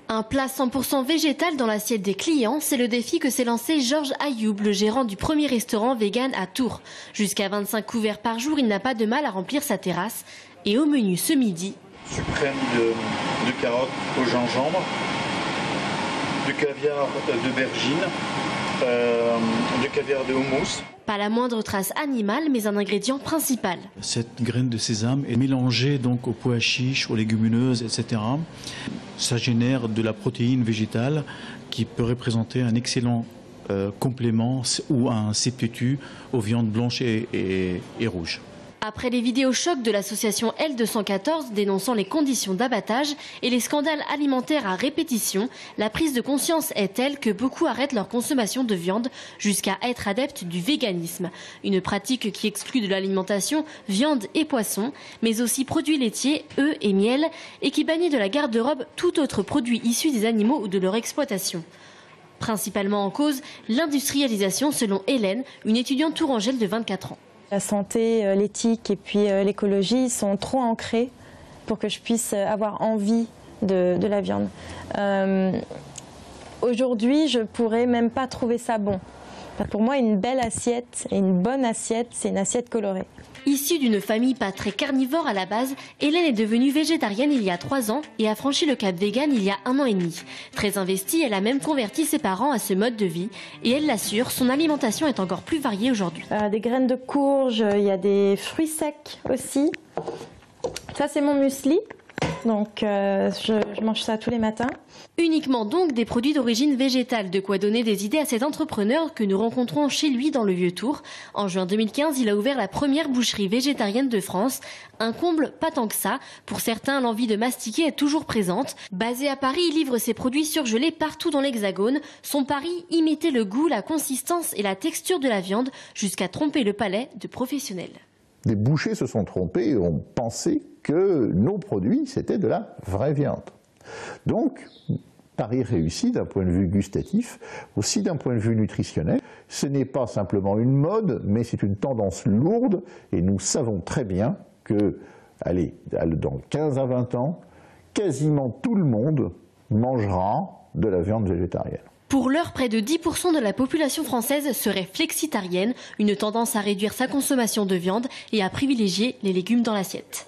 Un plat 100% végétal dans l'assiette des clients, c'est le défi que s'est lancé Georges Ayoub, le gérant du premier restaurant vegan à Tours. Jusqu'à 25 couverts par jour, il n'a pas de mal à remplir sa terrasse. Et au menu ce midi, suprême de carottes au gingembre, du caviar d'aubergine, du caviar de houmous. Pas la moindre trace animale, mais un ingrédient principal. Cette graine de sésame est mélangée donc aux pois chiches, aux légumineuses, etc. Ça génère de la protéine végétale qui peut représenter un excellent complément ou un substitut aux viandes blanches et rouges. Après les vidéos chocs de l'association L214 dénonçant les conditions d'abattage et les scandales alimentaires à répétition, la prise de conscience est telle que beaucoup arrêtent leur consommation de viande jusqu'à être adeptes du véganisme. Une pratique qui exclut de l'alimentation viande et poisson, mais aussi produits laitiers, œufs et miel, et qui bannit de la garde-robe tout autre produit issu des animaux ou de leur exploitation. Principalement en cause, l'industrialisation selon Hélène, une étudiante tourangelle de 24 ans. La santé, l'éthique et puis l'écologie sont trop ancrés pour que je puisse avoir envie de la viande. Aujourd'hui, je ne pourrais même pas trouver ça bon. Pour moi, une belle assiette et une bonne assiette, c'est une assiette colorée. Issue d'une famille pas très carnivore à la base, Hélène est devenue végétarienne il y a 3 ans et a franchi le cap vegan il y a 1 an et demi. Très investie, elle a même converti ses parents à ce mode de vie et elle l'assure, son alimentation est encore plus variée aujourd'hui. Des graines de courge, il y a des fruits secs aussi. Ça c'est mon muesli, donc je mange ça tous les matins. Uniquement donc des produits d'origine végétale, de quoi donner des idées à cet entrepreneur que nous rencontrons chez lui dans le Vieux-Tours. En juin 2015, il a ouvert la première boucherie végétarienne de France. Un comble, pas tant que ça. Pour certains, l'envie de mastiquer est toujours présente. Basé à Paris, il livre ses produits surgelés partout dans l'Hexagone. Son pari, imiter le goût, la consistance et la texture de la viande jusqu'à tromper le palais de professionnels. Des bouchers se sont trompés et ont pensé que nos produits, c'était de la vraie viande. Donc, pari réussi d'un point de vue gustatif, aussi d'un point de vue nutritionnel. Ce n'est pas simplement une mode, mais c'est une tendance lourde et nous savons très bien que, allez, dans 15 à 20 ans, quasiment tout le monde mangera de la viande végétarienne. Pour l'heure, près de 10% de la population française serait flexitarienne, une tendance à réduire sa consommation de viande et à privilégier les légumes dans l'assiette.